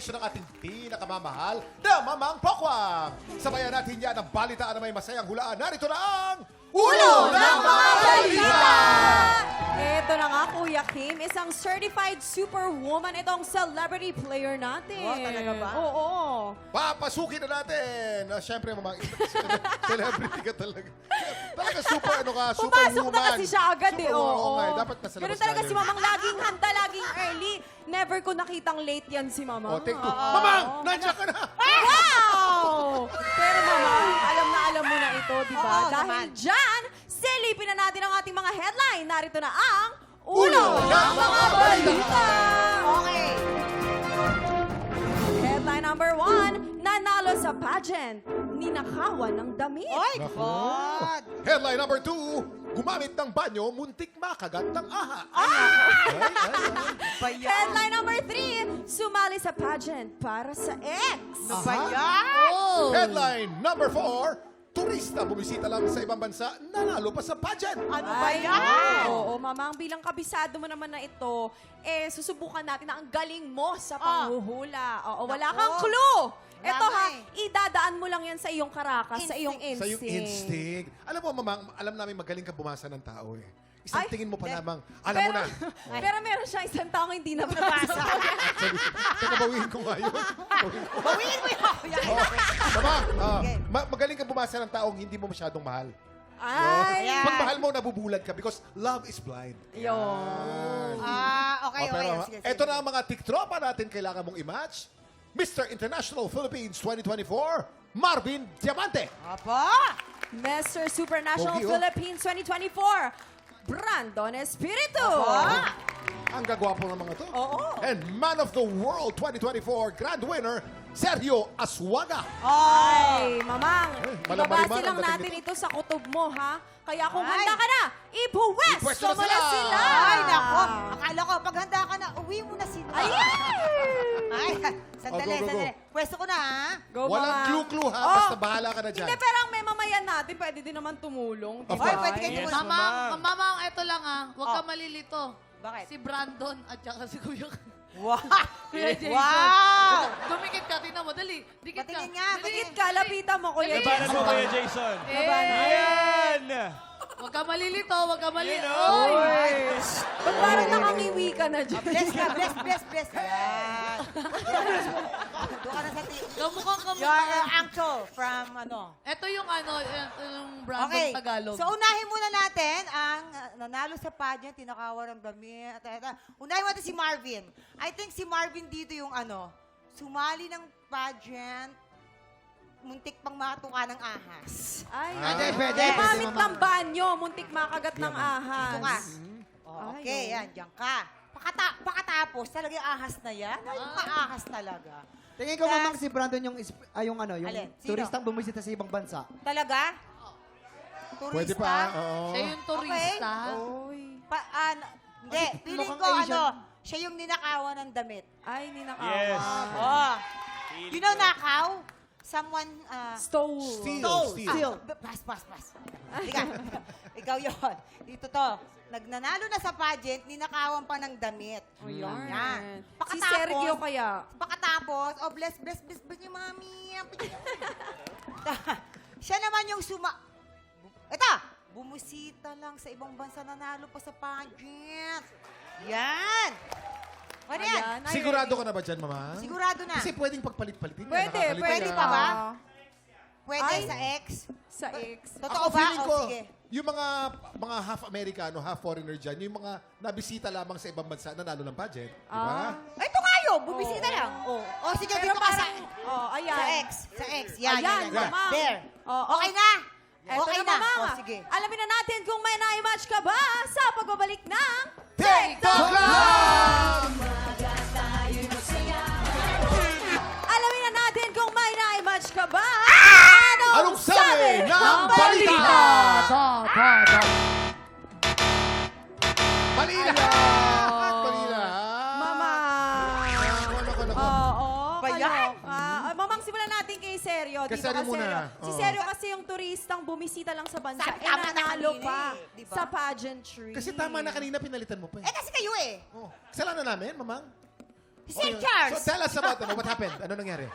ng ating pinakamamahal na Mamang Pokwang. Sabayan natin yan ang balitaan na may masayang hulaan. Narito na ang Ulo ng Mga Balita! Ito na nga, Kuya Kim, isang certified superwoman itong celebrity player natin. Oh, talaga ba? Oo. Papasukin na natin. Siyempre, Mamang, celebrity ka talaga. Talaga super, Pumasok superwoman. na kasi siya agad eh. Superwoman, Oo. nga eh. Dapat nasa labas Pero talaga tayo. si Mamang laging handa, laging early. Never ko nakitang late yan si Mamang. Oh, take two. Mamang, nandiyan ka na! Wow! Pero Mamang, alam mo na ito, di ba? Oo, Dahil naman. dyan, silipin na natin ang ating mga headline. Narito na ang Ulo ng Mga Balita! Okay. Headline number 1, nanalo sa pageant. Ninakawan ng damit. Oy, Naku. God. Headline number 2, gumamit ng banyo, muntik makagat ng aha. Ba yan? Headline number 3, sumali sa pageant para sa ex. Ano ba yan? Headline number 4, turista bumisita lang sa ibang bansa, nanalo pa sa pageant. Ano ba Ay, yan? Oo, Mamang, bilang kabisado mo naman na ito, susubukan natin na ang galing mo sa panghuhula. Oo, wala Naku. kang clue. Ito Wala ha, eh. idadaan mo lang yan sa iyong karakas, sa iyong Instinct. Sa yung instinct. Alam mo, Mamang, alam namin magaling ka bumasa ng tao eh. Isang Ay, tingin mo pa de- lamang, alam mo na. Pero meron siyang isang taong hindi nabasa. Actually, teka, bawiin ko nga yun. Bawiin mo yun. Mamang, Okay. magaling ka bumasa ng taong hindi mo masyadong mahal. Ay, Ayan. Pag mahal mo, nabubulag ka because love is blind. yun. Okay, Oh, pero, Sige, sige. eto na ang mga tiktropa natin kailangan mong i-match. Mr. International Philippines 2024, Marvin Diamante. Apo. Mr. Supernational Pogi, oh. Philippines 2024, Brandon Espiritu. Ang gagwapo ng mga to. Oo. And Man of the World 2024 Grand Winner, Sergio Aswaga. Ay, Mamang, malamang ibabase lang ang dating natin nito. ito sa kutob mo, ha? Kaya kung Ay. handa ka na, ibuwes Ipwesto na mo na sila. sila. Ay, nako. Akala ko, pag handa ka na, uwi mo na sila. Ay, sandali, Oh, go, go, go. sandali. Pwesto ko na, ha? Go, Walang Mamang. clue-clue ha, Oh. basta bahala ka na dyan. Hindi, pero ang may mamayan natin, pwede din naman tumulong. Of Diba? course. Pwede kayo tumulong. Mamang, eto lang huwag ka Oh. malilito. Bakit? Si Brandon at saka si Kuya. Wow! Kuya Jason. Wow! Dumikit ka, tingnan mo, dali. Dikit ka. Patingin nga, Dali. Dikit ka, lapitan mo, Kuya Dali. Labanan mo, Jason. Kuya Jason. Eh, Ayan! Huwag ka malilito, huwag ka malilito. Oy! Ba't parang nakangiwi ka na dyan? Bless ka, bless. Yan. Doon ka na sa Kamukhang Your kamukha. uncle from Ito yung ito yung Brandon Okay. Tagalog. So, unahin muna natin ang nanalo sa pageant, tinakawan ng damit. Unahin mo natin si Marvin. I think si Marvin dito yung sumali ng pageant, muntik pang matuka ng ahas. Ay, Pwede. Gumamit ng banyo, muntik makagat ng ahas. Dito ka. Ay, Okay, oh. yan, diyan ka. Pakatapos, talaga yung ahas na yan. Ay, yung ahas talaga. Tingin ko, Yes. Mamang, si Brandon yung yung Alin? Sino? turistang bumisita sa ibang bansa. Talaga? Turista? Pwede pa, oo. Siya yung turista. Oy. Hindi, feeling ko, mukhang Asian. siya yung ninakawan ng damit. Ay, ninakawan. Yes. Oh. You know nakaw? Someone, Stole. Steal. Pass. Ika, ikaw yon. Dito to. Nagnanalo na sa pageant, ninakawan pa ng damit. Oh, yan. Yan. Si Sergio kaya. Pakatapos, bless yung mami. Siya naman yung Ito, bumusita lang sa ibang bansa, nanalo pa sa pageant. Yan. Ano yan? Ayan. Ay, Sigurado ka na ba dyan, Mama? Sigurado na. Kasi pwedeng pagpalit-palitin. Pwede Pwede pa ba? Pwede Ay. sa ex? Sa ex. Totoo Ako ba? feeling ko, O, sige. yung mga half Amerikano, half foreigner dyan, yung mga nabisita lamang sa ibang bansa, nanalo ng pageant. Di ba? Ito nga yun, bumisita lang. O sige, Pero dito ka sa... parang, ayan. Sa ex. Yan, Ayan, yan. Mama. There. Oo. Okay na? Eto Okay na, na. Mama. O, sige. Alamin na natin kung may na-match ka ba sa pagbabalik ng TikTok Club! Alamin na natin kung may na-match ka ba. Anong sabi ng balita? Mali lahat! Mali lahat! Mama. Naku. Oo. Ba yan? Mamang, simulan natin kay Sergio. Kay Dito Sergio ka, muna. Sergio. Si Oo. Sergio kasi yung turistang bumisita lang sa bansa. Tama na nanalo kanina pa eh, di ba? sa pageantry. Kasi tama na kanina pinalitan mo pa eh. Kasi kayo eh. Oh. Kasalanan namin, Mamang. St. Charles! So tell us about what happened. Ano nangyari?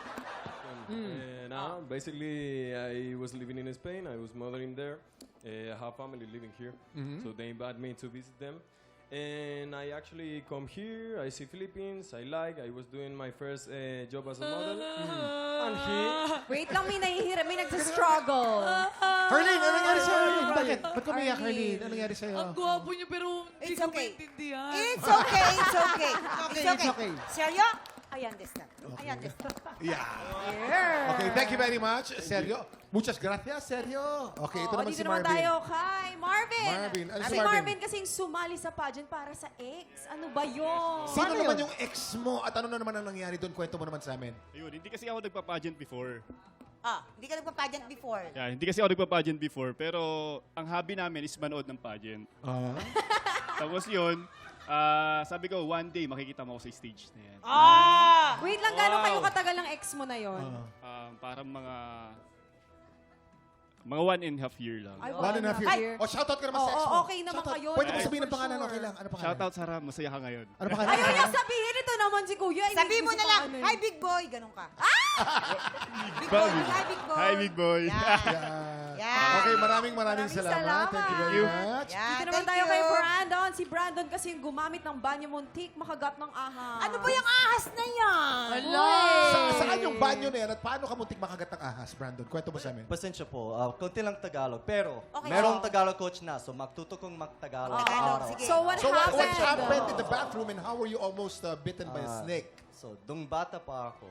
Basically, I was living in Spain. I was mothering there. I have family living here, so they invited me to visit them. And I actually come here. I see Philippines. I was doing my first job as a model. And Wait lang, may nahihirap, may nagsastruggle. Harleen, ano nangyari sa'yo? Harleen? Bakit? Ba't umiyak, Harleen. Harleen? Ano nangyari sa'yo? Ang gwapo niyo pero hindi It's ko okay. maintindihan. It's okay, it's okay. It's okay. Seryo? I understand. I understand. Yeah. Okay, thank you very much. Sergio. Muchas gracias, Sergio. Okay, ito Oo, naman dito si naman Marvin. tayo kay Marvin. Marvin, ano si Si Marvin? Marvin kasing sumali sa pageant para sa ex. Ano ba yun? Sino Paano naman yun? yung ex mo at ano na naman ang nangyari doon? Kwento mo naman sa amin. Ayun, hindi kasi ako nagpa-pageant before. Hindi ka nagpa-pageant before. Yeah, hindi kasi ako nagpa-pageant before, pero ang hobby namin is manood ng pageant. Tapos yun, sabi ko, one day makikita mo ako sa stage na yan. Wait lang, gano'n kayo katagal ng ex mo na yon? Parang mga 1.5 year lang. Ay, 1.5 years. O, shoutout ka naman sa ex mo. Oo, okay naman Shoutout. kayo. Pwede mo Yes, sabihin ng for pangalan, sure. okay lang. Ano pangalan? Shoutout Sarah, masaya ka ngayon. Ano pangalan? Ayaw niya sabihin ito naman si Kuya. Hindi Sabi mo gusto na lang, ano eh. hi big boy, ganun ka. Big boy, hi big boy. Hi, big boy. Yan. Yeah. Okay, maraming Maraming salamat. salamat. Thank you very much. Yan, Dito naman thank tayo you. kay Brandon. Si Brandon kasi yung gumamit ng banyo muntik, makagat ng ahas. Ano ba yung ahas na yan? Hello! Saan yung banyo na yan at paano ka muntik makagat ng ahas, Brandon? Kwento mo sa amin. Pasensya po, konti lang Tagalog. Pero, Okay. merong Tagalog coach na, so magtuto kong mag-Tagalog. Tagalog, araw. sige. So what So what happened? happened in the bathroom and how were you almost bitten by a snake? So, dung bata pa ako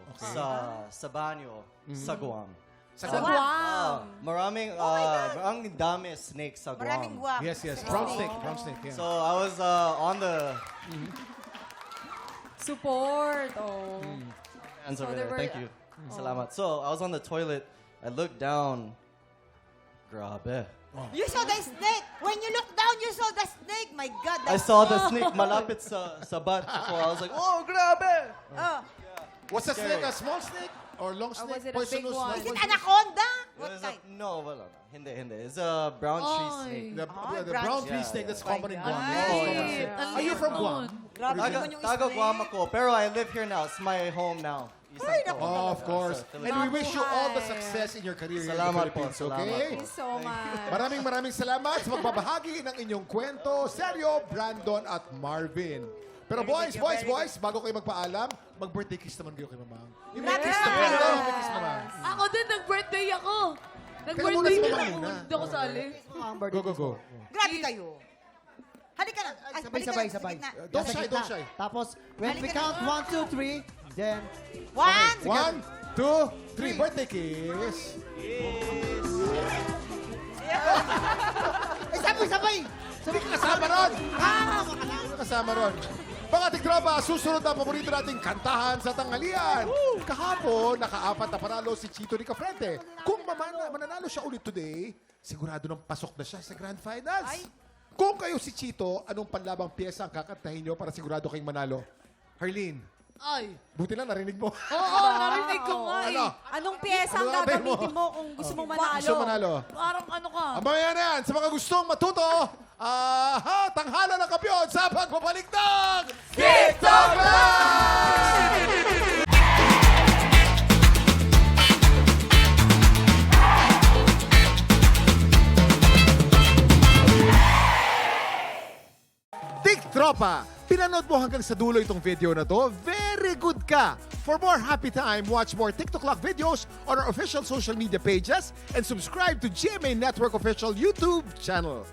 sa banyo, sa Guam. Sa Sa Guam? Guam. Maraming dami snake sa Guam. Maraming guwap. Yes, yes. Brown snake. Brown snake, yeah. So, I was on the Support. Oh. hands So over there there. were- Thank you. Salamat. So, I was on the toilet. I looked down. Grabe. You saw the snake. When you look down, you saw the snake. My God. I saw the snake malapit sa butt ko. I was like, oh, grabe! Oh. Was the snake a small snake or long Or snake? was it a big Poisonous one? Is snake? it anaconda? It What was kind? no, wala. Hindi. It's a brown tree snake. The brown brown tree snake. snake that's common in God. Guam. Ay. Oh, yeah. Ang Are you liit from nun. Guam? Grabe naman yung Taga Guam snake. ako, pero I live here now. It's my home now. Ay, naku. Oh, of course. And we wish you all the Mabuhay. success in your career here in the Salamat po, Philippines, salamat okay? Thank you so much. Maraming salamat sa magbabahagi ng inyong kwento, Sergio, Brandon at Marvin. Pero boys, bago kayo magpaalam, mag-birthday kiss naman kayo kay Mamang. Grabe Kiss naman. naman kayo, may kiss naman. Ako din, nag-birthday ako. Kaya muna Nag-birthday si din Mama ako. muna. Hindi ako sali. Go, go, go. Grabe kayo. Halika na. Ay, halika na, sa Sabay. gitna. Don't Nasa shy, gitna. don't shy. Tapos, when we Halika count na. 1, 2, 3, then... 1, 1, 2, 3, birthday kiss. Ay, sabay! Hindi ka kasama ron! Hindi ka kasama ron. Mga tiktropa, susunod na paborito nating kantahan sa tanghalian. Kahapon, naka-4 na panalo si Chito Rica Frente. Kung mananalo siya ulit today, sigurado nang pasok na siya sa Grand Finals. Kung kayo si Chito, anong panlabang pyesa ang kakantahin nyo para sigurado kayong manalo? Harleen, Ay. buti lang narinig mo. Oo, narinig ko nga eh. Ano? Anong pyesa ang Ano gagawin mo? gagamitin mo kung gusto mong manalo? Gusto manalo? Parang ano ka. Ang mga yan, sa mga gustong matuto, tanghala ng kampiyon sa pagbabalik ng TikTok Live! Tiktropa, pinanood mo hanggang sa dulo itong video na to? Very good ka! For more happy time, watch more TikTok Lock videos on our official social media pages and subscribe to GMA Network official YouTube channel.